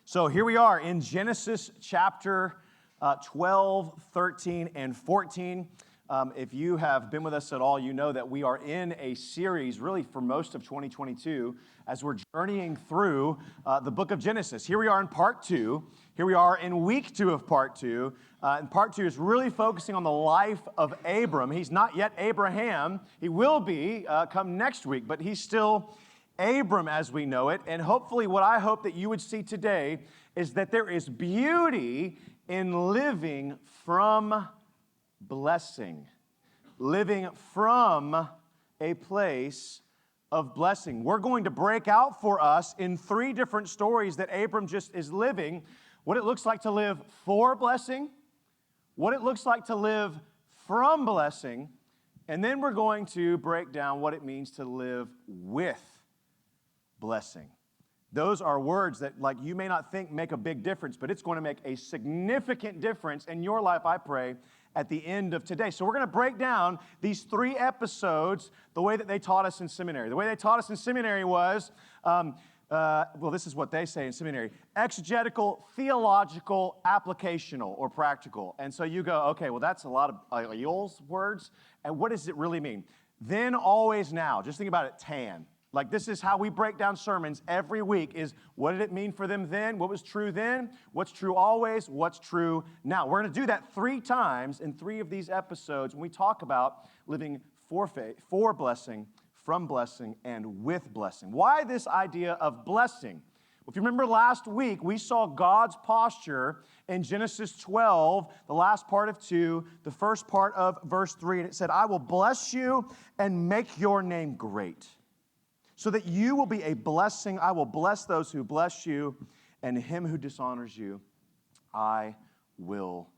So here we are in Genesis chapter 12, 13, and 14. If you have been with us at all, you know that we are in a series really for most of 2022 as we're journeying through the book of Genesis. Here we are in part 2. Here we are in week 2 of part 2. And part 2 is really focusing on the life of Abram. He's not yet Abraham. He will be come next week, but he's still Abram as we know it. And hopefully what I hope that you would see today is that there is beauty in living from blessing. Living from a place of blessing. We're going to break out for us in 3 different stories that Abram just is living, what it looks like to live for blessing, what it looks like to live from blessing, and then we're going to break down what it means to live with blessing. Those are words that, like, you may not think make a big difference, but it's going to make a significant difference in your life, I pray, at the end of today. So we're going to break down these 3 episodes the way that they taught us in seminary. The way they taught us in seminary was, this is what they say in seminary, exegetical, theological, applicational, or practical. And so you go, okay, well, that's a lot of Yule's words, and what does it really mean? Then, always, now. Just think about it, TAN. Like, this is how we break down sermons every week, is what did it mean for them then? What was true then? What's true always? What's true now? We're going to do that 3 times in 3 of these episodes when we talk about living for faith, for blessing, from blessing, and with blessing. Why this idea of blessing? Well, if you remember last week, we saw God's posture in Genesis 12, the last part of 2, the first part of verse 3, and it said, I will bless you and make your name great, so that you will be a blessing. I will bless those who bless you, and him who dishonors you, I will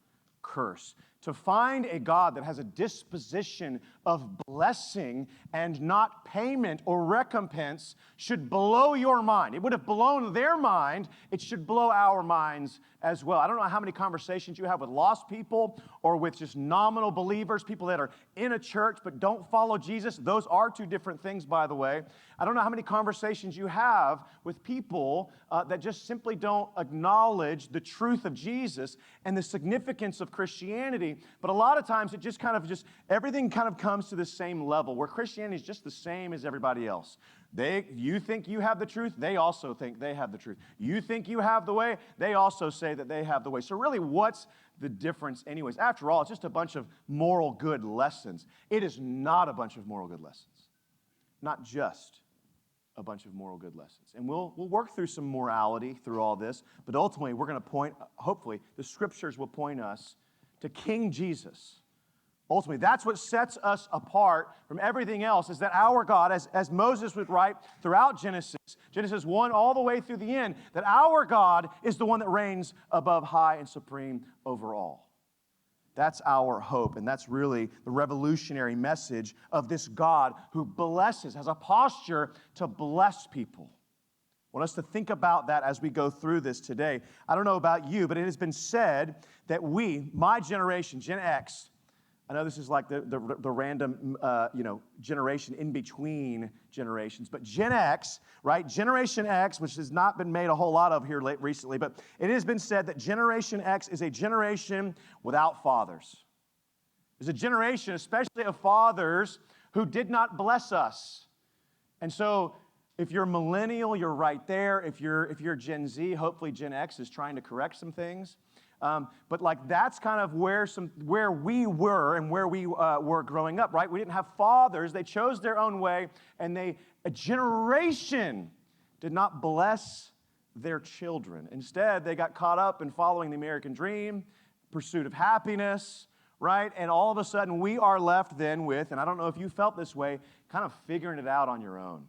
curse. To find a God that has a disposition of blessing and not payment or recompense should blow your mind. It would have blown their mind. It should blow our minds as well. I don't know how many conversations you have with lost people or with just nominal believers, people that are in a church but don't follow Jesus. Those are 2 different things, by the way. I don't know how many conversations you have with people that just simply don't acknowledge the truth of Jesus and the significance of Christianity. But a lot of times it just everything kind of comes to the same level where Christianity is just the same as everybody else. You think you have the truth, they also think they have the truth. You think you have the way, they also say that they have the way. So really, what's the difference anyways? After all, it's just a bunch of moral good lessons. It is not a bunch of moral good lessons. Not just a bunch of moral good lessons. And we'll work through some morality through all this, but ultimately we're going to hopefully, the scriptures will point us to King Jesus. Ultimately, that's what sets us apart from everything else, is that our God, as Moses would write throughout Genesis 1 all the way through the end, that our God is the one that reigns above high and supreme over all. That's our hope, and that's really the revolutionary message of this God who blesses, has a posture to bless people. I want us to think about that as we go through this today. I don't know about you, but it has been said that my generation, Gen X, I know this is like the random, generation in between generations. But Gen X, right? Generation X, which has not been made a whole lot of here recently, but it has been said that Generation X is a generation without fathers. It's a generation, especially of fathers, who did not bless us. And so if you're millennial, you're right there. If you're Gen Z, hopefully Gen X is trying to correct some things. But like that's kind of where we were and where we were growing up, right? We didn't have fathers. They chose their own way, and a generation did not bless their children. Instead, they got caught up in following the American dream, pursuit of happiness, right? And all of a sudden, we are left then with, and I don't know if you felt this way, kind of figuring it out on your own.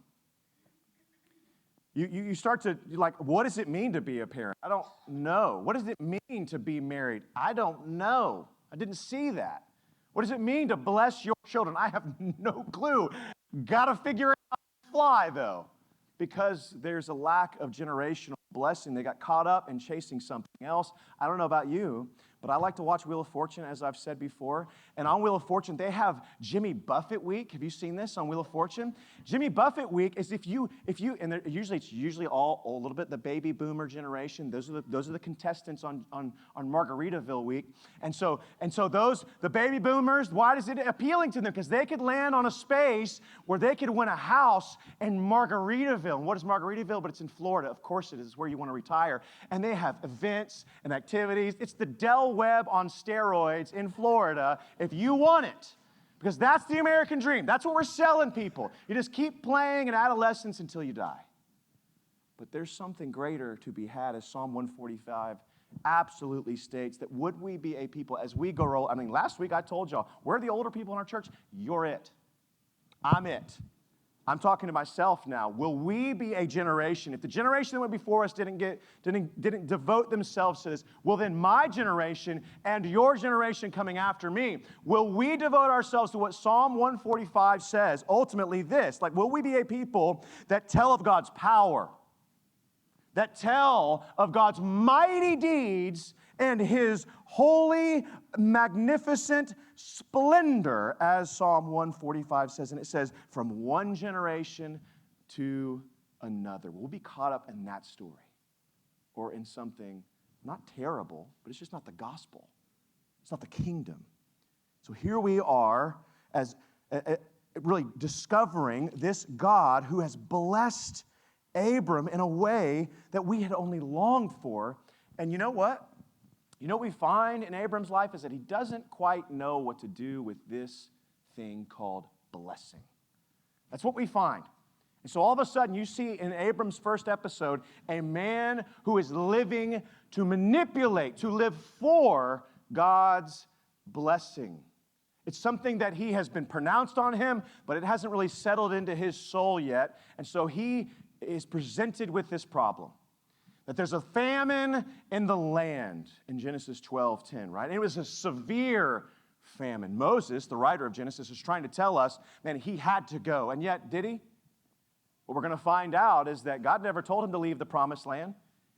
You start to, what does it mean to be a parent? I don't know. What does it mean to be married? I don't know. I didn't see that. What does it mean to bless your children? I have no clue. Got to figure it out on the fly, though, because there's a lack of generational blessing. They got caught up in chasing something else. I don't know about you, but I like to watch Wheel of Fortune, as I've said before. And on Wheel of Fortune, they have Jimmy Buffett Week. Have you seen this on Wheel of Fortune? Jimmy Buffett Week is it's usually all a little bit the baby boomer generation. Those are the contestants on Margaritaville Week. And so the baby boomers, why is it appealing to them? Because they could land on a space where they could win a house in Margaritaville. And what is Margaritaville? But it's in Florida. Of course it is. It's where you want to retire. And they have events and activities. It's the Del Webb on steroids in Florida if you want it. Because that's the American dream. That's what we're selling people. You just keep playing in adolescence until you die. But there's something greater to be had, as Psalm 145 absolutely states, that would we be a people as we grow old. I mean, last week I told y'all, we're the older people in our church. You're it. I'm it. I'm talking to myself now. Will we be a generation? If the generation that went before us didn't devote themselves to this, well, then my generation and your generation coming after me, will we devote ourselves to what Psalm 145 says? Ultimately this, like, will we be a people that tell of God's power, that tell of God's mighty deeds and his holy, magnificent splendor, as Psalm 145 says. And it says, from one generation to another. We'll be caught up in that story or in something not terrible, but it's just not the gospel. It's not the kingdom. So here we are as really discovering this God who has blessed Abram in a way that we had only longed for. And you know what? You know what we find in Abram's life is that he doesn't quite know what to do with this thing called blessing. That's what we find. And so all of a sudden you see in Abram's first episode a man who is living to manipulate, to live for God's blessing. It's something that he has been pronounced on him, but it hasn't really settled into his soul yet. And so he is presented with this problem. That there's a famine in the land in Genesis 12:10, right? And it was a severe famine. Moses, the writer of Genesis, is trying to tell us, man, he had to go. And yet, did he? What we're going to find out is that God never told him to leave the promised land.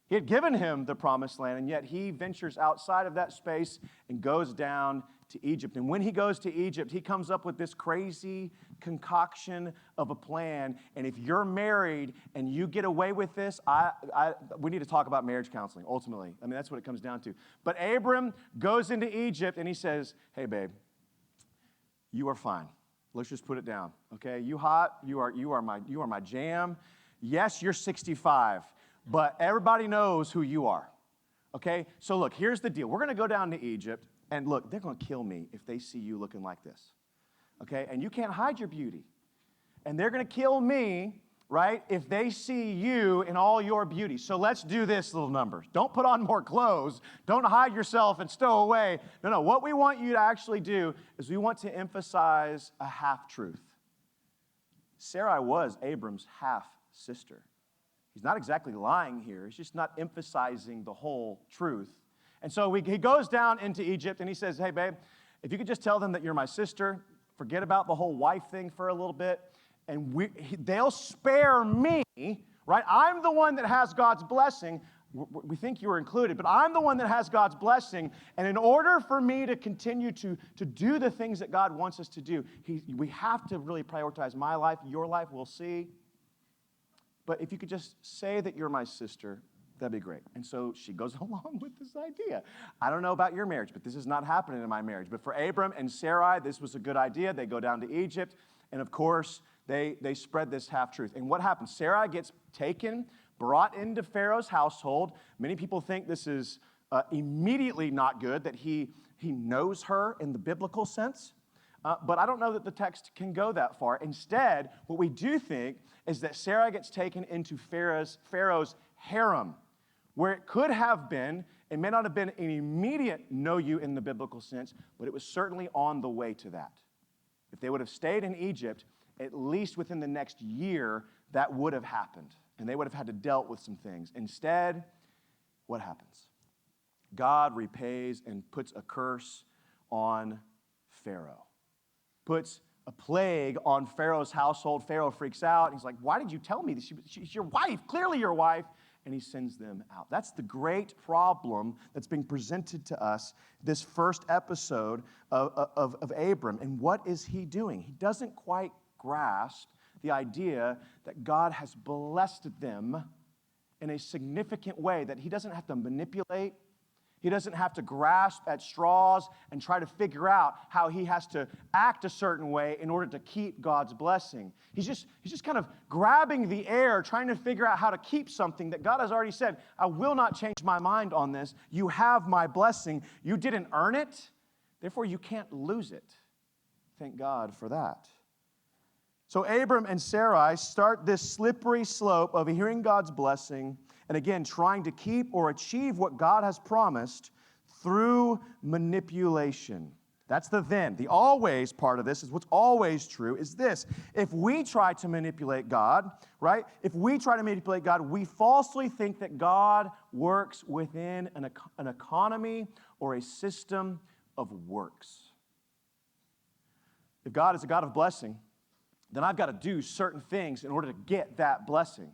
He had given him the promised land, and yet he ventures outside of that space and goes down to Egypt. And when he goes to Egypt, he comes up with this crazy concoction of a plan. And if you're married and you get away with this, we need to talk about marriage counseling, ultimately. I mean, that's what it comes down to. But Abram goes into Egypt and he says, hey, babe, you are fine. Let's just put it down, okay? You hot, you are my jam. Yes, you're 65, but everybody knows who you are, okay? So look, here's the deal. We're going to go down to Egypt. And look, they're going to kill me if they see you looking like this, okay? And you can't hide your beauty. And they're going to kill me, right, if they see you in all your beauty. So let's do this, little numbers. Don't put on more clothes. Don't hide yourself and stow away. No. What we want you to actually do is we want to emphasize a half-truth. Sarai was Abram's half-sister. He's not exactly lying here. He's just not emphasizing the whole truth. And so he goes down into Egypt and he says, hey, babe, if you could just tell them that you're my sister, forget about the whole wife thing for a little bit, and they'll spare me, right? I'm the one that has God's blessing. We think you were included, but I'm the one that has God's blessing. And in order for me to continue to do the things that God wants us to do, we have to really prioritize my life, your life, we'll see. But if you could just say that you're my sister, that'd be great. And so she goes along with this idea. I don't know about your marriage, but this is not happening in my marriage. But for Abram and Sarai, this was a good idea. They go down to Egypt, and of course, they spread this half-truth. And what happens? Sarai gets taken, brought into Pharaoh's household. Many people think this is immediately not good, that he knows her in the biblical sense. But I don't know that the text can go that far. Instead, what we do think is that Sarai gets taken into Pharaoh's harem, where it could have been, it may not have been an immediate know you in the biblical sense, but it was certainly on the way to that. If they would have stayed in Egypt, at least within the next year, that would have happened, and they would have had to dealt with some things. Instead, what happens? God repays and puts a curse on Pharaoh, puts a plague on Pharaoh's household. Pharaoh freaks out. He's like, why did you tell me this? She's your wife, clearly your wife. and he sends them out. That's the great problem that's being presented to us this first episode of Abram. And what is he doing? He doesn't quite grasp the idea that God has blessed them in a significant way that he doesn't have to manipulate. He doesn't have to grasp at straws and try to figure out how he has to act a certain way in order to keep God's blessing. He's just kind of grabbing the air, trying to figure out how to keep something that God has already said, I will not change my mind on this. You have my blessing. You didn't earn it, therefore you can't lose it. Thank God for that. So Abram and Sarai start this slippery slope of hearing God's blessing and again, trying to keep or achieve what God has promised through manipulation. That's the then. The always part of this is what's always true is this. If we try to manipulate God, right? If we try to manipulate God, we falsely think that God works within an economy or a system of works. If God is a God of blessing, then I've got to do certain things in order to get that blessing.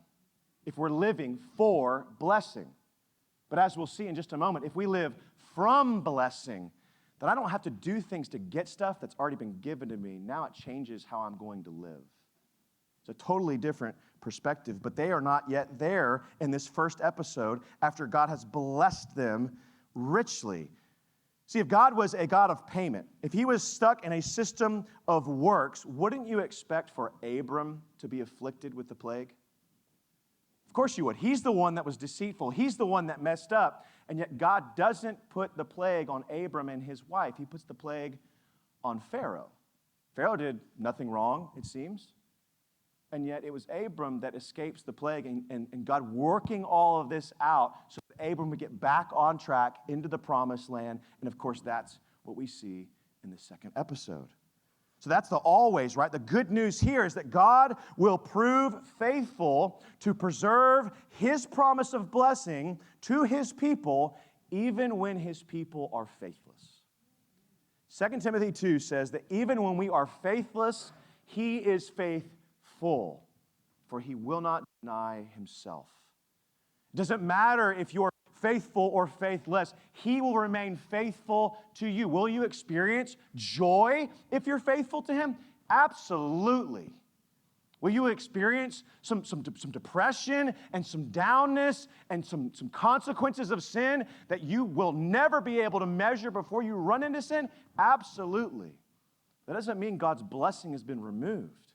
If we're living for blessing. But as we'll see in just a moment, if we live from blessing, then I don't have to do things to get stuff that's already been given to me. Now it changes how I'm going to live. It's a totally different perspective, but they are not yet there in this first episode after God has blessed them richly. See, if God was a God of payment, if he was stuck in a system of works, wouldn't you expect for Abram to be afflicted with the plague? Of course you would. He's the one that was deceitful. He's the one that messed up. And yet God doesn't put the plague on Abram and his wife. He puts the plague on Pharaoh. Pharaoh did nothing wrong, it seems. And yet it was Abram that escapes the plague and God working all of this out so that Abram would get back on track into the promised land. And of course, that's what we see in the second episode. So that's the always, right? The good news here is that God will prove faithful to preserve his promise of blessing to his people, even when his people are faithless. 2 Timothy 2 says that even when we are faithless, he is faithful, for he will not deny himself. It doesn't matter if you're faithful or faithless, he will remain faithful to you. Will you experience joy if you're faithful to him? Absolutely. Will you experience some depression and some downness and some consequences of sin that you will never be able to measure before you run into sin? Absolutely. That doesn't mean God's blessing has been removed.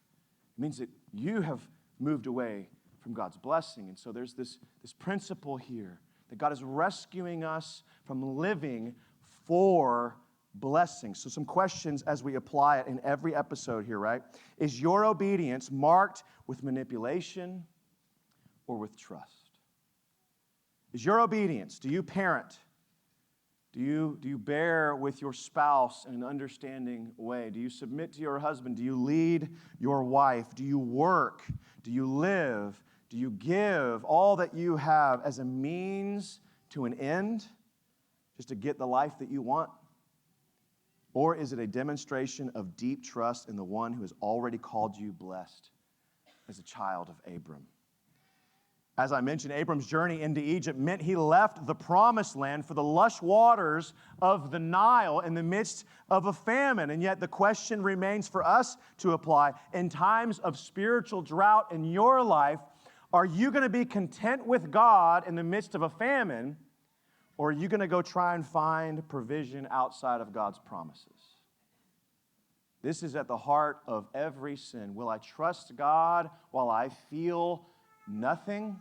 It means that you have moved away from God's blessing. And so there's this principle here that God is rescuing us from living for blessing. So some questions as we apply it in every episode here, right? Is your obedience marked with manipulation or with trust? Is your obedience, do you parent? Do you bear with your spouse in an understanding way? Do you submit to your husband? Do you lead your wife? Do you work? Do you live? Do you give all that you have as a means to an end, just to get the life that you want? Or is it a demonstration of deep trust in the one who has already called you blessed as a child of Abram? As I mentioned, Abram's journey into Egypt meant he left the promised land for the lush waters of the Nile in the midst of a famine. And yet the question remains for us to apply. In times of spiritual drought in your life, are you going to be content with God in the midst of a famine, or are you going to go try and find provision outside of God's promises? This is at the heart of every sin. Will I trust God while I feel nothing?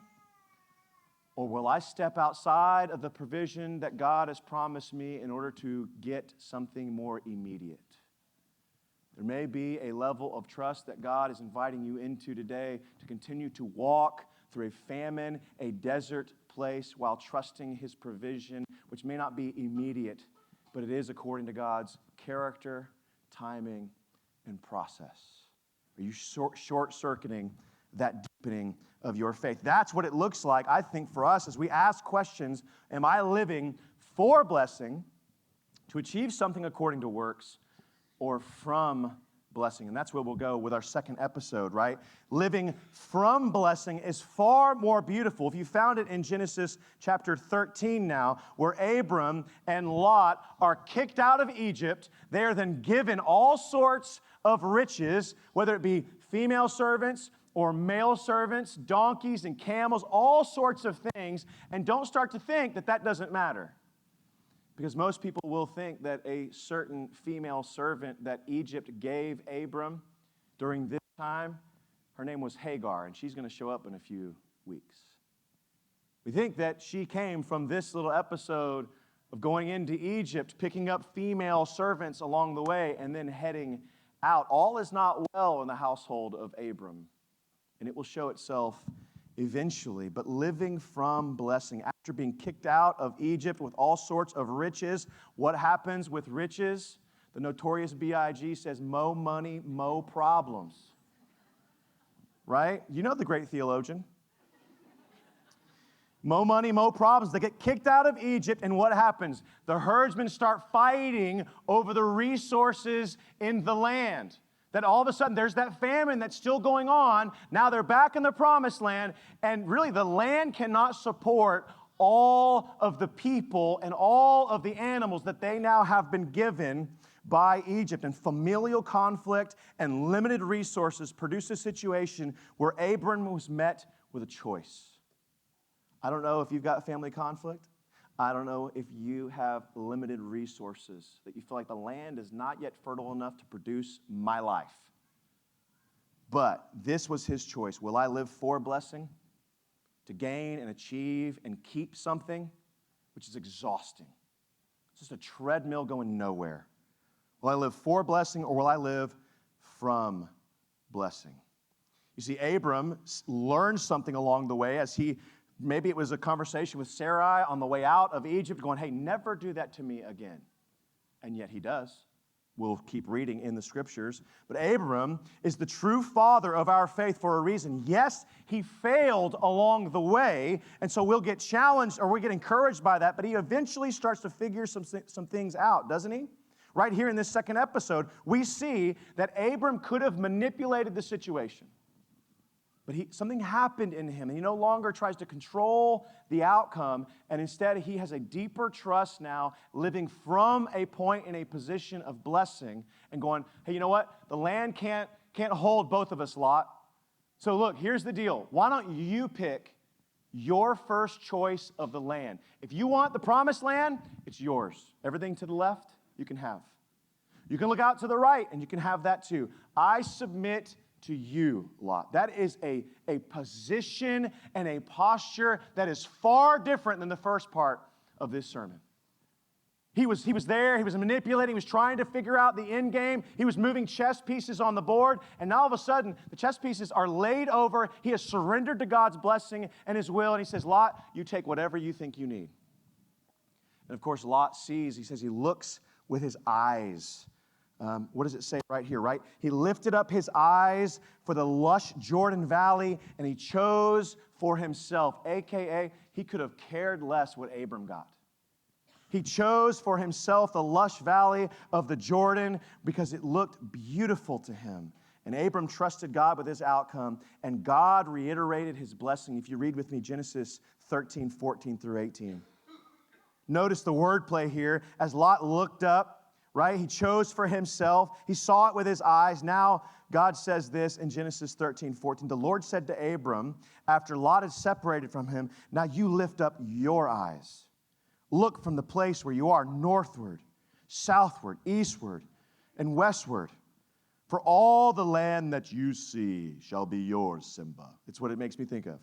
Or will I step outside of the provision that God has promised me in order to get something more immediate? There may be a level of trust that God is inviting you into today to continue to walk through a famine, a desert place, while trusting his provision, which may not be immediate, but it is according to God's character, timing, and process. Are you short-circuiting that deepening of your faith? That's what it looks like, I think, for us as we ask questions. Am I living for blessing to achieve something according to works, or from blessing. And that's where we'll go with our second episode, right? Living from blessing is far more beautiful. If you found it in Genesis chapter 13 now, where Abram and Lot are kicked out of Egypt, they are then given all sorts of riches, whether it be female servants or male servants, donkeys and camels, all sorts of things. And don't start to think that that doesn't matter. Because most people will think that a certain female servant that Egypt gave Abram during this time, her name was Hagar, and she's going to show up in a few weeks. We think that she came from this little episode of going into Egypt, picking up female servants along the way, and then heading out. All is not well in the household of Abram, and it will show itself eventually. But living from blessing, after being kicked out of Egypt with all sorts of riches, what happens with riches? The notorious B.I.G. says, mo money, mo problems. Right? You know the great theologian. Mo money, mo problems. They get kicked out of Egypt, and what happens? The herdsmen start fighting over the resources in the land. That all of a sudden there's that famine that's still going on. Now they're back in the promised land, and really the land cannot support all of the people and all of the animals that they now have been given by Egypt. And familial conflict and limited resources produce a situation where Abram was met with a choice. I don't know if you've got family conflict. I don't know if you have limited resources, that you feel like the land is not yet fertile enough to produce my life. But this was his choice. Will I live for blessing? To gain and achieve and keep something, which is exhausting. It's just a treadmill going nowhere. Will I live for blessing, or will I live from blessing? You see, Abram learned something along the way as maybe it was a conversation with Sarai on the way out of Egypt going, hey, never do that to me again. And yet he does. We'll keep reading in the scriptures. But Abram is the true father of our faith for a reason. Yes, he failed along the way, and so we'll get challenged or we'll get encouraged by that, but he eventually starts to figure some things out, doesn't he? Right here in this second episode, we see that Abram could have manipulated the situation. But something happened in him, and he no longer tries to control the outcome, and instead he has a deeper trust now, living from a point in a position of blessing and going, hey, you know what? The land can't hold both of us, Lot. So look, here's the deal. Why don't you pick your first choice of the land? If you want the promised land, it's yours. Everything to the left, you can have. You can look out to the right, and you can have that too. I submit to you, Lot. That is a position and a posture that is far different than the first part of this sermon. He was there, he was manipulating, he was trying to figure out the end game. He was moving chess pieces on the board, and now all of a sudden, the chess pieces are laid over. He has surrendered to God's blessing and his will, and he says, Lot, you take whatever you think you need. And of course, Lot sees, he says he looks with his eyes. What does it say right here, right? He lifted up his eyes for the lush Jordan Valley, and he chose for himself, a.k.a. he could have cared less what Abram got. He chose for himself the lush valley of the Jordan because it looked beautiful to him. And Abram trusted God with his outcome, and God reiterated his blessing. If you read with me, Genesis 13, 14 through 18. Notice the wordplay here. As Lot looked up, right? He chose for himself. He saw it with his eyes. Now, God says this in Genesis 13, 14. The Lord said to Abram, after Lot had separated from him, now you lift up your eyes. Look from the place where you are northward, southward, eastward, and westward. For all the land that you see shall be yours, Simba. It's what it makes me think of.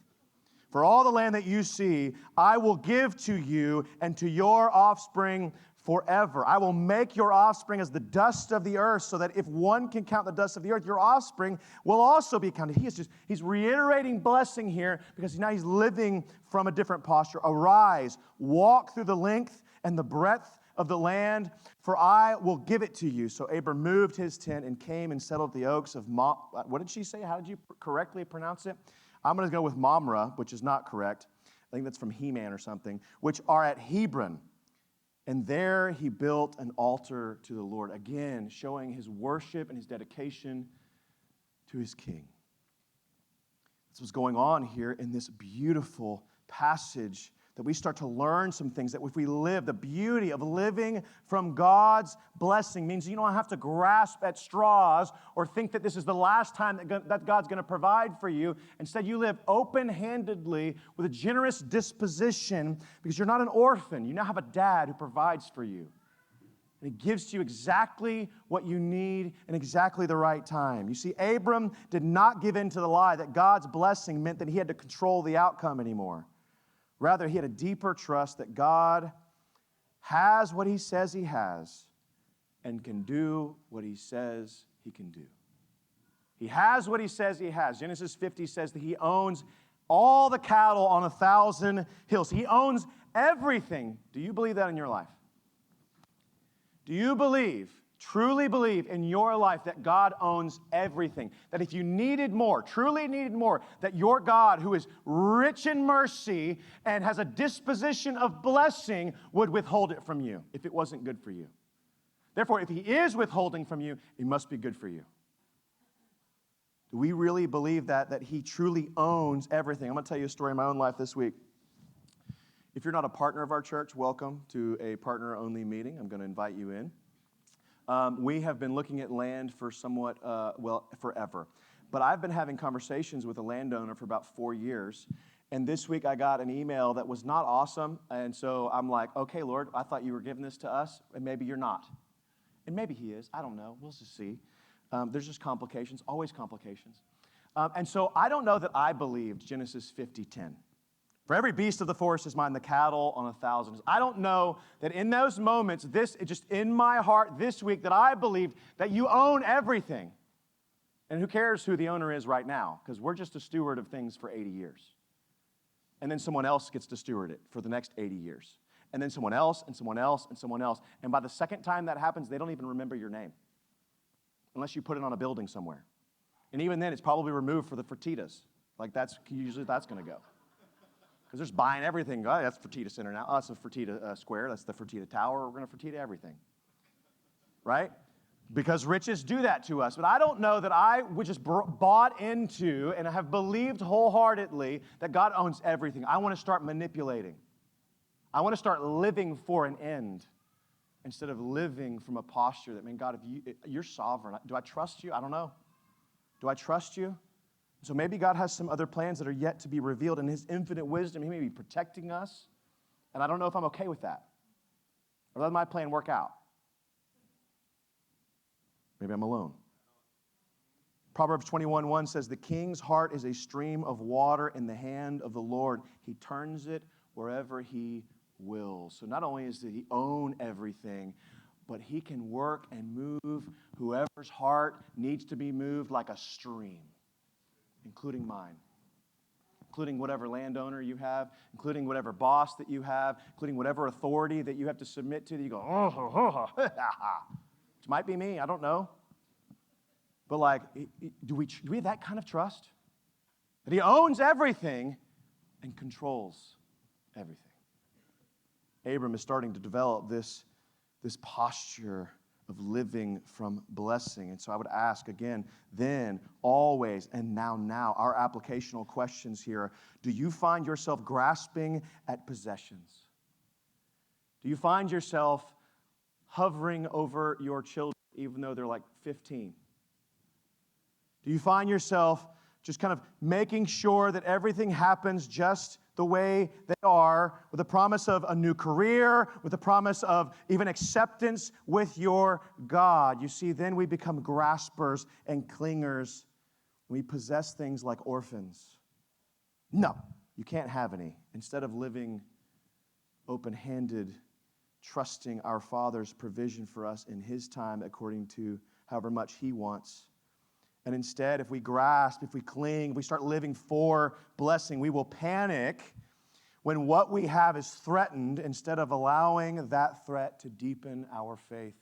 For all the land that you see, I will give to you and to your offspring forever. I will make your offspring as the dust of the earth, so that if one can count the dust of the earth, your offspring will also be counted. He's reiterating blessing here because now he's living from a different posture. Arise, walk through the length and the breadth of the land, for I will give it to you. So Abram moved his tent and came and settled the oaks of what did she say? How did you correctly pronounce it? I'm going to go with Mamre, which is not correct. I think that's from He-Man or something, which are at Hebron. And there he built an altar to the Lord, again, showing his worship and his dedication to his king. That's what's going on here in this beautiful passage, that we start to learn some things, that if we live, the beauty of living from God's blessing means you don't have to grasp at straws or think that this is the last time that God's going to provide for you. Instead, you live open-handedly with a generous disposition because you're not an orphan. You now have a dad who provides for you. And he gives to you exactly what you need in exactly the right time. You see, Abram did not give in to the lie that God's blessing meant that he had to control the outcome anymore. Rather, he had a deeper trust that God has what he says he has and can do what he says he can do. He has what he says he has. Genesis 50 says that he owns all the cattle on 1,000 hills. He owns everything. Do you believe that in your life? Do you believe, truly believe in your life that God owns everything? That if you needed more, truly needed more, that your God, who is rich in mercy and has a disposition of blessing, would withhold it from you if it wasn't good for you? Therefore, if he is withholding from you, it must be good for you. Do we really believe that he truly owns everything? I'm going to tell you a story in my own life this week. If you're not a partner of our church, welcome to a partner-only meeting. I'm going to invite you in. We have been looking at land for somewhat, forever. But I've been having conversations with a landowner for about 4 years. And this week I got an email that was not awesome. And so I'm like, okay, Lord, I thought you were giving this to us, and maybe you're not. And maybe he is. I don't know. We'll just see. There's just complications, always complications. And so I don't know that I believed Genesis 50:10. For every beast of the forest is mine, the cattle on 1,000. I don't know that in those moments, just in my heart this week, that I believed that you own everything. And who cares who the owner is right now? Because we're just a steward of things for 80 years. And then someone else gets to steward it for the next 80 years. And then someone else, and someone else, and someone else. And by the second time that happens, they don't even remember your name. Unless you put it on a building somewhere. And even then, it's probably removed for the Fertitas. Like usually that's going to go. Because they're just buying everything. Oh, that's Fertitta Center now. Oh, that's the Fertitta Square. That's the Fertitta Tower. We're going to Fertitta everything. Right? Because riches do that to us. But I don't know that I would just bought into and have believed wholeheartedly that God owns everything. I want to start manipulating. I want to start living for an end instead of living from a posture that, man, God, if you're sovereign. Do I trust you? I don't know. Do I trust you? So maybe God has some other plans that are yet to be revealed. In his infinite wisdom, he may be protecting us. And I don't know if I'm okay with that. Or let my plan work out. Maybe I'm alone. Proverbs 21:1 says, the king's heart is a stream of water in the hand of the Lord. He turns it wherever he wills. So not only does he own everything, but he can work and move whoever's heart needs to be moved like a stream. Including mine, including whatever landowner you have, including whatever boss that you have, including whatever authority that you have to submit to, that you go, which might be me, I don't know. But do we have that kind of trust? That he owns everything and controls everything. Abram is starting to develop this posture of living from blessing. And so I would ask again, then, always, and now. Our applicational questions here. Do you find yourself grasping at possessions? Do you find yourself hovering over your children even though they're like 15? Do you find yourself just kind of making sure that everything happens just the way they are, with the promise of a new career, with the promise of even acceptance with your God? You see, then we become graspers and clingers. We possess things like orphans. No, you can't have any. Instead of living open-handed, trusting our Father's provision for us in his time according to however much he wants. And instead, if we grasp, if we cling, if we start living for blessing, we will panic when what we have is threatened instead of allowing that threat to deepen our faith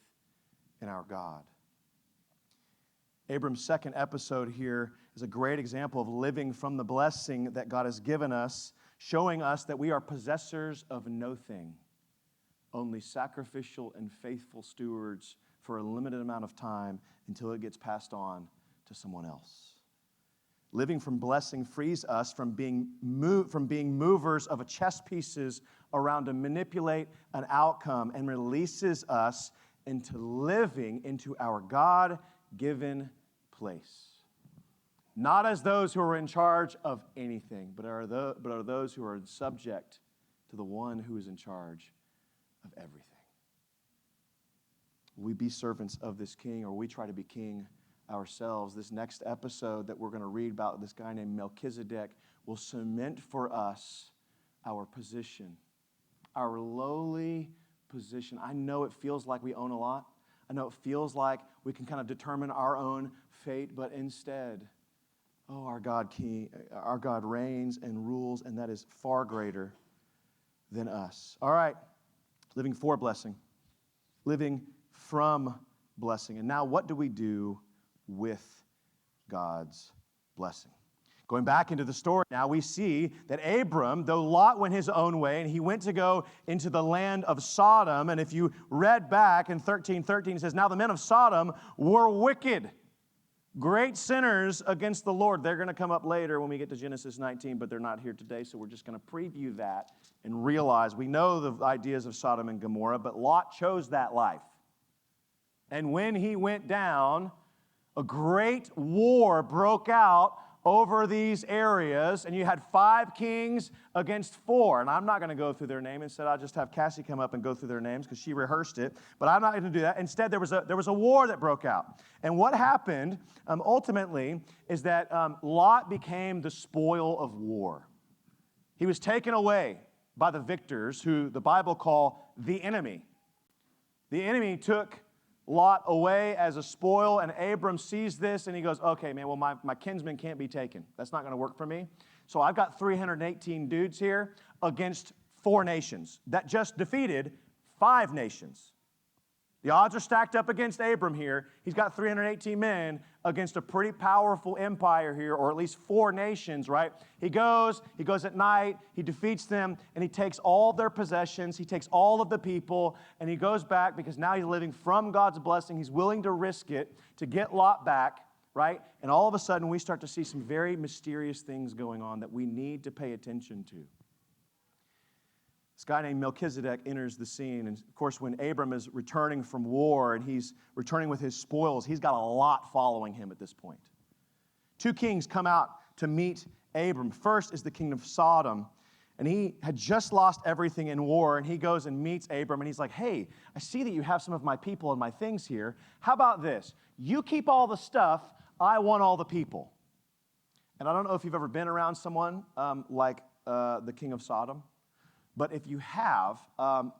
in our God. Abram's second episode here is a great example of living from the blessing that God has given us, showing us that we are possessors of no thing, only sacrificial and faithful stewards for a limited amount of time until it gets passed on to someone else. Living from blessing frees us from being movers of chess pieces around to manipulate an outcome, and releases us into living into our God-given place. Not as those who are in charge of anything, but are those who are subject to the one who is in charge of everything. Will we be servants of this king, or will we try to be king ourselves? This next episode that we're going to read about this guy named Melchizedek will cement for us our position, our lowly position. I know it feels like we own a lot. I know it feels like we can kind of determine our own fate, but instead, our God reigns and rules, and that is far greater than us. All right, living for blessing, living from blessing. And now what do we do with God's blessing? Going back into the story, now we see that Abram, though Lot went his own way, and he went to go into the land of Sodom, and if you read back in 13:13, it says, now the men of Sodom were wicked, great sinners against the Lord. They're going to come up later when we get to Genesis 19, but they're not here today, so we're just going to preview that and realize we know the ideas of Sodom and Gomorrah, but Lot chose that life. And when he went down, a great war broke out over these areas, and you had 5 kings against 4. And I'm not going to go through their name. Instead, I'll just have Cassie come up and go through their names because she rehearsed it. But I'm not going to do that. Instead, there was a war that broke out. And what happened ultimately is that Lot became the spoil of war. He was taken away by the victors, who the Bible call the enemy. The enemy took Lot away as a spoil, and Abram sees this, and he goes, okay, man, well, my kinsman can't be taken. That's not going to work for me. So I've got 318 dudes here against 4 nations that just defeated 5 nations. The odds are stacked up against Abram here. He's got 318 men against a pretty powerful empire here, or at least 4 nations, right? He goes at night, he defeats them, and he takes all their possessions, he takes all of the people, and he goes back because now he's living from God's blessing. He's willing to risk it to get Lot back, right? And all of a sudden, we start to see some very mysterious things going on that we need to pay attention to. This guy named Melchizedek enters the scene. And of course, when Abram is returning from war and he's returning with his spoils, he's got a lot following him at this point. 2 kings come out to meet Abram. First is the king of Sodom. And he had just lost everything in war. And he goes and meets Abram. And he's like, hey, I see that you have some of my people and my things here. How about this? You keep all the stuff. I want all the people. And I don't know if you've ever been around someone like the king of Sodom. But if you have,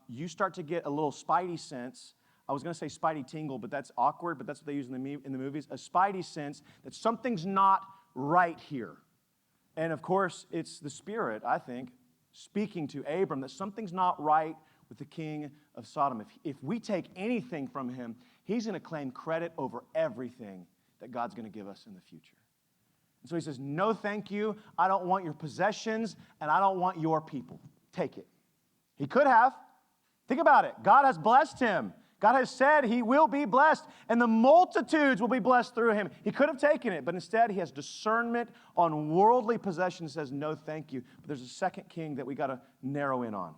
you start to get a little spidey sense. I was going to say spidey tingle, but that's awkward, but that's what they use in the movies. A spidey sense that something's not right here. And of course, it's the Spirit, I think, speaking to Abram that something's not right with the king of Sodom. If we take anything from him, he's going to claim credit over everything that God's going to give us in the future. And so he says, no, thank you. I don't want your possessions, and I don't want your people. Take it. He could have. Think about it. God has blessed him. God has said he will be blessed, and the multitudes will be blessed through him. He could have taken it, but instead he has discernment on worldly possessions, says no thank you. But there's a second king that we got to narrow in on.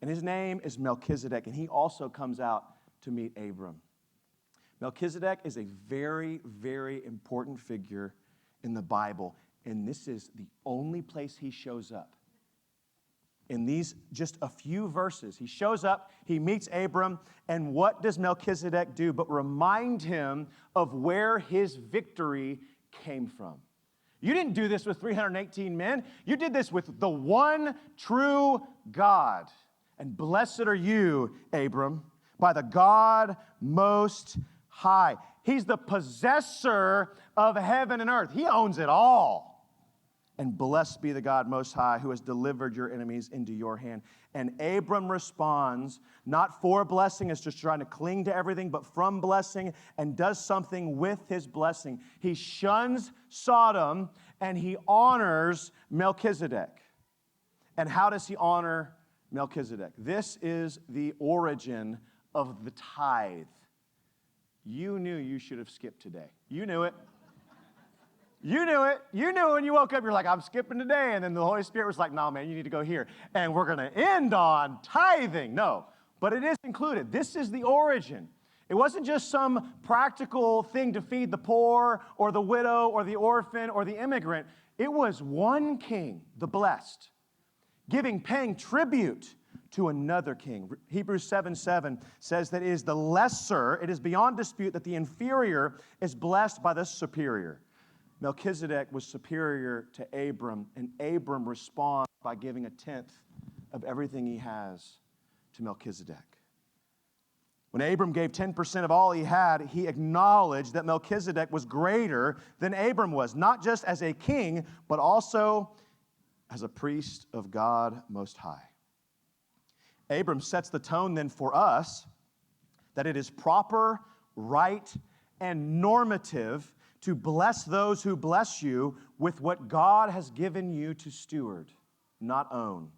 And his name is Melchizedek, and he also comes out to meet Abram. Melchizedek is a very, very important figure in the Bible, and this is the only place he shows up. In these just a few verses, he shows up, he meets Abram, and what does Melchizedek do but remind him of where his victory came from? You didn't do this with 318 men. You did this with the one true God. And blessed are you, Abram, by the God most high. He's the possessor of heaven and earth. He owns it all. And blessed be the God Most High who has delivered your enemies into your hand. And Abram responds, not for blessing, is just trying to cling to everything, but from blessing, and does something with his blessing. He shuns Sodom and he honors Melchizedek. And how does he honor Melchizedek. This is the origin of the tithe. You knew you should have skipped today. You knew it. You knew it. You knew when you woke up, you're like, I'm skipping today. And then the Holy Spirit was like, no, man, you need to go here. And we're going to end on tithing. No, but it is included. This is the origin. It wasn't just some practical thing to feed the poor or the widow or the orphan or the immigrant. It was one king, the blessed, paying tribute to another king. Hebrews 7:7 says that it is the lesser, it is beyond dispute that the inferior is blessed by the superior. Melchizedek was superior to Abram, and Abram responds by giving a tenth of everything he has to Melchizedek. When Abram gave 10% of all he had, he acknowledged that Melchizedek was greater than Abram was, not just as a king, but also as a priest of God Most High. Abram sets the tone then for us that it is proper, right, and normative to bless those who bless you with what God has given you to steward, not own.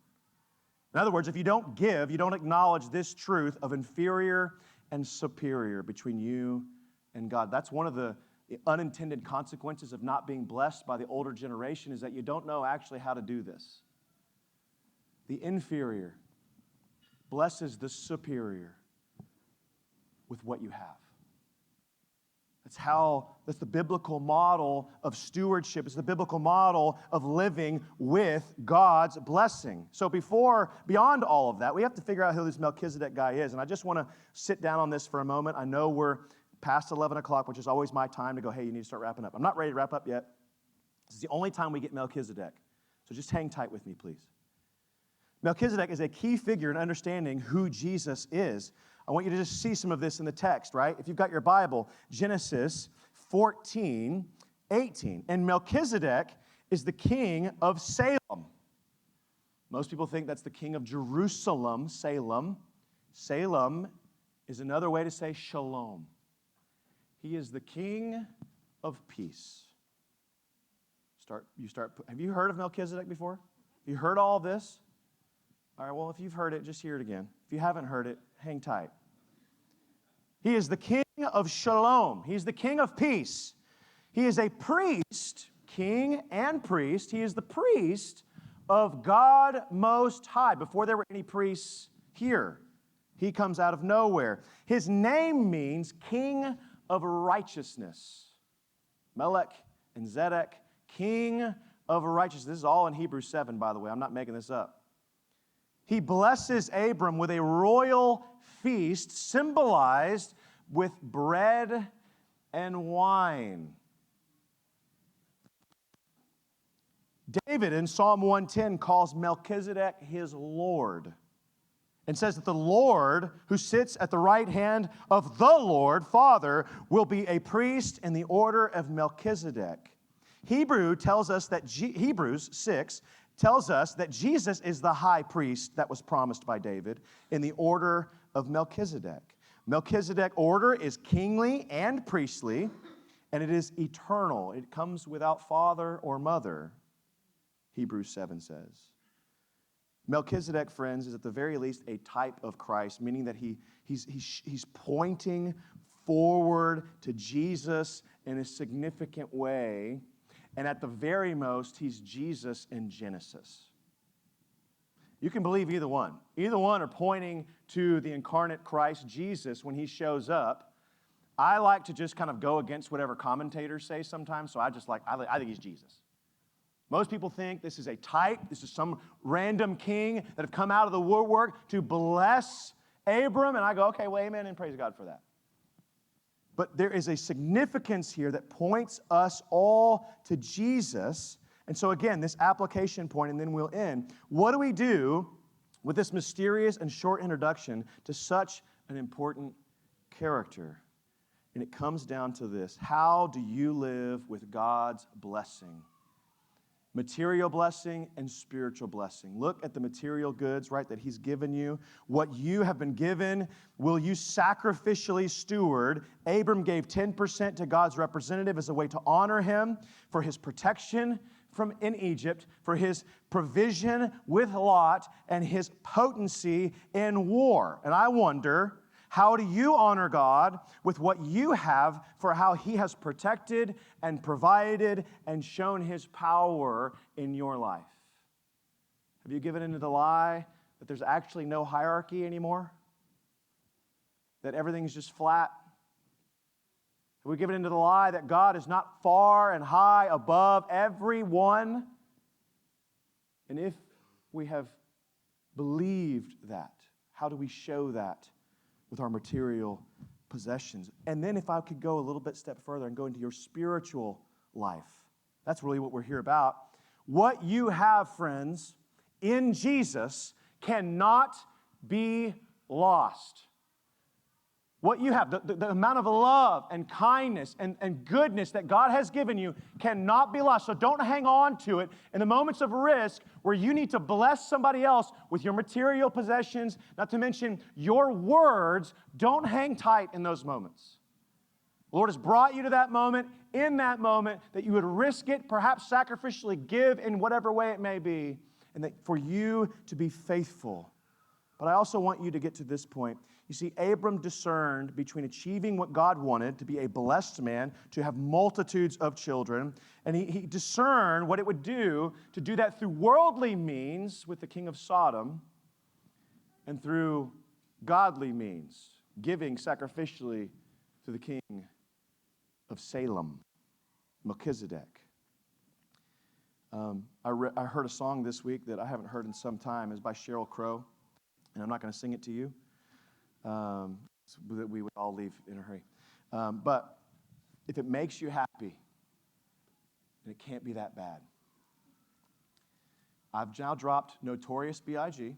In other words, if you don't give, you don't acknowledge this truth of inferior and superior between you and God. That's one of the unintended consequences of not being blessed by the older generation, is that you don't know actually how to do this. The inferior blesses the superior with what you have. That's the biblical model of stewardship. It's the biblical model of living with God's blessing. So beyond all of that, we have to figure out who this Melchizedek guy is. And I just want to sit down on this for a moment. I know we're past 11 o'clock, which is always my time to go, hey, you need to start wrapping up. I'm not ready to wrap up yet. This is the only time we get Melchizedek. So just hang tight with me, please. Melchizedek is a key figure in understanding who Jesus is. I want you to just see some of this in the text, right? If you've got your Bible, Genesis 14:18. And Melchizedek is the king of Salem. Most people think that's the king of Jerusalem, Salem. Salem is another way to say shalom. He is the king of peace. Have you heard of Melchizedek before? Have you heard all this? All right, well, if you've heard it, just hear it again. If you haven't heard it, hang tight. He is the king of shalom. He's the king of peace. He is a priest, king and priest. He is the priest of God Most High. Before there were any priests here, he comes out of nowhere. His name means king of righteousness. Melech and Zedek, king of righteousness. This is all in Hebrews 7, by the way. I'm not making this up. He blesses Abram with a royal feast symbolized with bread and wine. David in Psalm 110 calls Melchizedek his Lord and says that the Lord who sits at the right hand of the Lord, Father, will be a priest in the order of Melchizedek. Hebrews 6 tells us that Jesus is the high priest that was promised by David in the order of Melchizedek. Melchizedek's order is kingly and priestly, and it is eternal. It comes without father or mother, Hebrews 7 says. Melchizedek, friends, is at the very least a type of Christ, meaning that he's pointing forward to Jesus in a significant way. And at the very most, he's Jesus in Genesis. You can believe either one. Either one are pointing to the incarnate Christ, Jesus, when he shows up. I like to just kind of go against whatever commentators say sometimes, so I think he's Jesus. Most people think this is a type, this is some random king that have come out of the woodwork to bless Abram, and I go, okay, well, amen, and praise God for that. But there is a significance here that points us all to Jesus. And so again, this application point, and then we'll end. What do we do with this mysterious and short introduction to such an important character? And it comes down to this. How do you live with God's blessing? Material blessing and spiritual blessing. Look at the material goods, right, that he's given you. What you have been given, will you sacrificially steward? Abram gave 10% to God's representative as a way to honor him for his protection, from in Egypt, for his provision with Lot, and his potency in war. And I wonder, how do you honor God with what you have for how he has protected and provided and shown his power in your life? Have you given into the lie that there's actually no hierarchy anymore? That everything's just flat? Have we given into the lie that God is not far and high above everyone? And if we have believed that, how do we show that with our material possessions? And then if I could go a little bit step further and go into your spiritual life, that's really what we're here about. What you have, friends, in Jesus cannot be lost. What you have, the amount of love and kindness and goodness that God has given you cannot be lost. So don't hang on to it in the moments of risk where you need to bless somebody else with your material possessions, not to mention your words. Don't hang tight in those moments. The Lord has brought you to that moment, in that moment, that you would risk it, perhaps sacrificially give in whatever way it may be, and that for you to be faithful. But I also want you to get to this point. You see, Abram discerned between achieving what God wanted, to be a blessed man, to have multitudes of children, and he discerned what it would do to do that through worldly means with the king of Sodom and through godly means, giving sacrificially to the king of Salem, Melchizedek. I heard a song this week that I haven't heard in some time. It's by Sheryl Crow, and I'm not going to sing it to you. So that we would all leave in a hurry. But if it makes you happy, then it can't be that bad. I've now dropped Notorious B.I.G.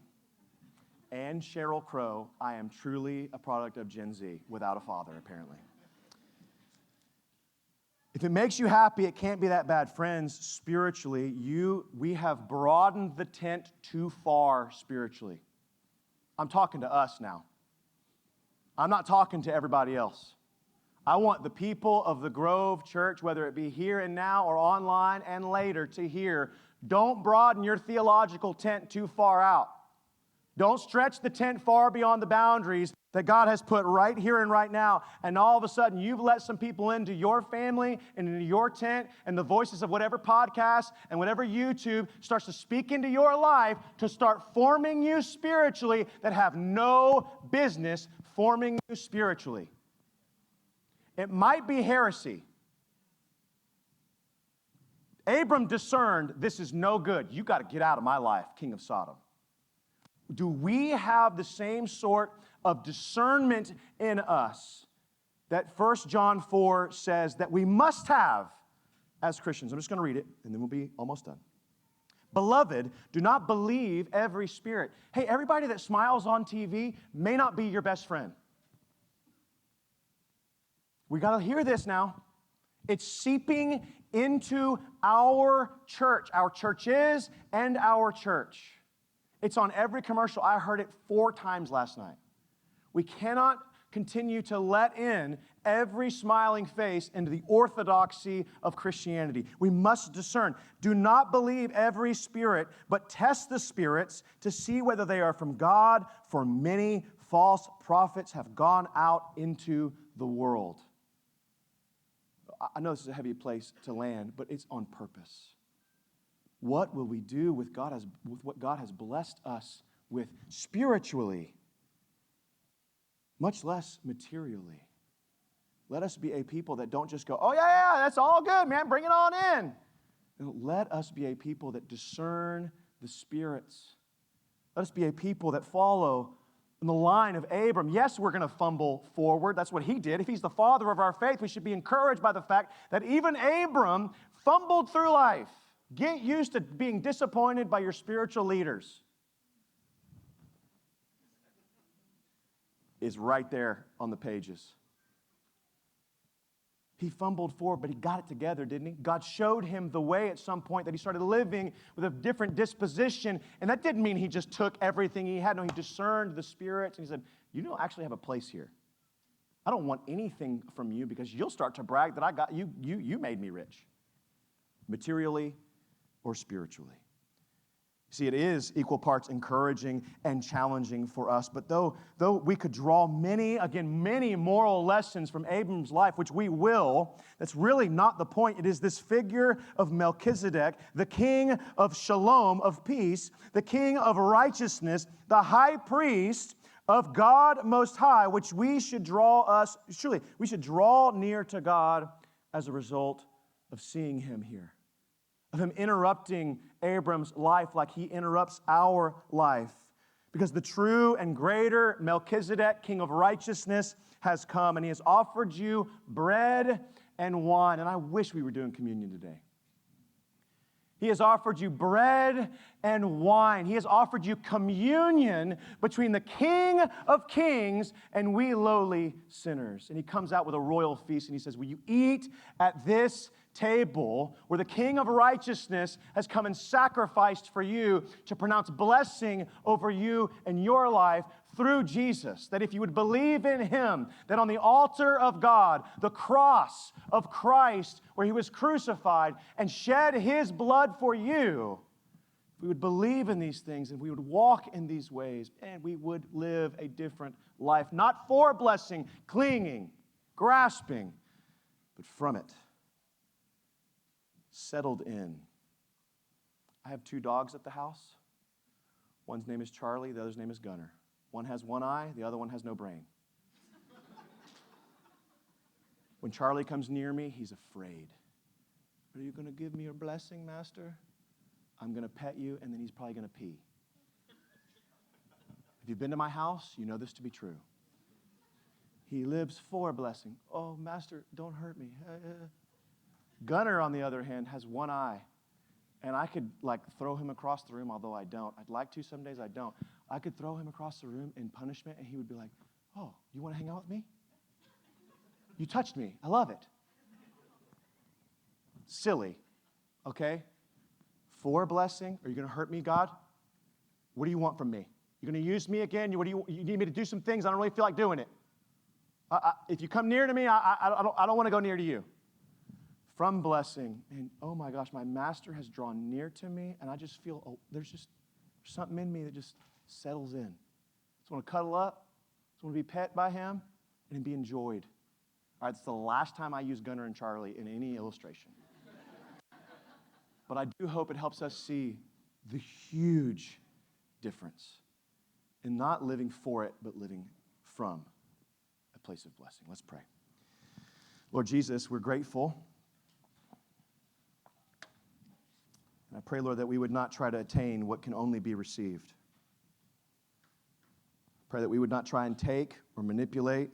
and Sheryl Crow. I am truly a product of Gen Z without a father, apparently. If it makes you happy, it can't be that bad. Friends, spiritually, we have broadened the tent too far spiritually. I'm talking to us now. I'm not talking to everybody else. I want the people of the Grove Church, whether it be here and now or online and later, to hear, don't broaden your theological tent too far out. Don't stretch the tent far beyond the boundaries that God has put right here and right now. And all of a sudden, you've let some people into your family and into your tent, and the voices of whatever podcast and whatever YouTube starts to speak into your life to start forming you spiritually that have no business forming you spiritually. It might be heresy. Abram discerned, this is no good. You got to get out of my life, king of Sodom. Do we have the same sort of discernment in us that 1 John 4 says that we must have as Christians? I'm just going to read it, and then we'll be almost done. Beloved, do not believe every spirit. Hey, everybody that smiles on TV may not be your best friend. We got to hear this now. It's seeping into our churches, and our church. It's on every commercial. I heard it 4 times last night. We cannot continue to let in every smiling face into the orthodoxy of Christianity. We must discern. Do not believe every spirit, but test the spirits to see whether they are from God, for many false prophets have gone out into the world. I know this is a heavy place to land, but it's on purpose. What will we do with what God has blessed us with spiritually, much less materially? Let us be a people that don't just go, oh, yeah, that's all good, man, bring it on in. No, let us be a people that discern the spirits. Let us be a people that follow in the line of Abram. Yes, we're going to fumble forward. That's what he did. If he's the father of our faith, we should be encouraged by the fact that even Abram fumbled through life. Get used to being disappointed by your spiritual leaders. It's right there on the pages. He fumbled forward, but he got it together, didn't he? God showed him the way at some point that he started living with a different disposition. And that didn't mean he just took everything he had. No, he discerned the spirits. And he said, you don't actually have a place here. I don't want anything from you because you'll start to brag that I got you. You made me rich. Materially, or spiritually. See, it is equal parts encouraging and challenging for us. But though we could draw many moral lessons from Abram's life, which we will, that's really not the point. It is this figure of Melchizedek, the king of shalom, of peace, the king of righteousness, the high priest of God Most High, which we should draw near to God as a result of seeing him here, of him interrupting Abram's life like he interrupts our life. Because the true and greater Melchizedek, king of righteousness, has come, and he has offered you bread and wine. And I wish we were doing communion today. He has offered you bread and wine. He has offered you communion between the King of Kings and we lowly sinners. And he comes out with a royal feast and he says, will you eat at this table where the King of righteousness has come and sacrificed for you to pronounce blessing over you and your life through Jesus, that if you would believe in him, that on the altar of God, the cross of Christ, where he was crucified and shed his blood for you, if we would believe in these things and we would walk in these ways, and we would live a different life, not for blessing, clinging, grasping, but from it, settled in. I have 2 dogs at the house. One's name is Charlie, the other's name is Gunner. One has one eye, the other one has no brain. When Charlie comes near me, he's afraid. Are you going to give me a blessing, Master? I'm going to pet you, and then he's probably going to pee. If you've been to my house, you know this to be true. He lives for a blessing. Oh, Master, don't hurt me. Gunner, on the other hand, has one eye. And I could throw him across the room, although I don't. I'd like to, some days I don't. I could throw him across the room in punishment, and he would be like, oh, you want to hang out with me? You touched me. I love it. Silly, okay? For a blessing? Are you going to hurt me, God? What do you want from me? You're going to use me again? You need me to do some things? I don't really feel like doing it. If you come near to me, I don't want to go near to you. From blessing, and oh my gosh, my Master has drawn near to me, and I just feel, there's something in me that just settles in. I just want to cuddle up, I just want to be pet by him, and be enjoyed. All right, it's the last time I use Gunner and Charlie in any illustration. But I do hope it helps us see the huge difference in not living for it, but living from a place of blessing. Let's pray. Lord Jesus, we're grateful. And I pray, Lord, that we would not try to attain what can only be received. Pray that we would not try and take or manipulate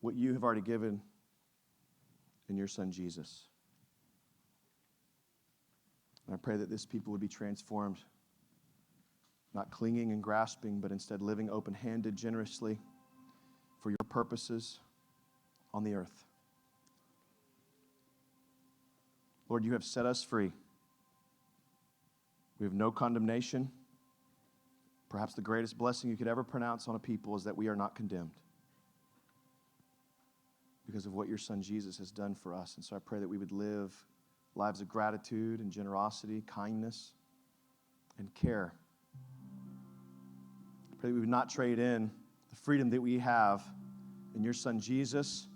what you have already given in your Son, Jesus. And I pray that this people would be transformed, not clinging and grasping, but instead living open-handed, generously for your purposes on the earth. Lord, you have set us free. We have no condemnation. Perhaps the greatest blessing you could ever pronounce on a people is that we are not condemned because of what your Son Jesus has done for us. And so I pray that we would live lives of gratitude and generosity, kindness, and care. I pray that we would not trade in the freedom that we have in your Son Jesus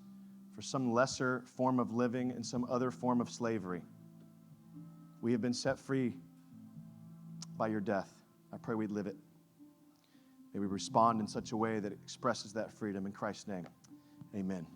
for some lesser form of living and some other form of slavery. We have been set free by your death. I pray we'd live it. May we respond in such a way that expresses that freedom. In Christ's name, amen.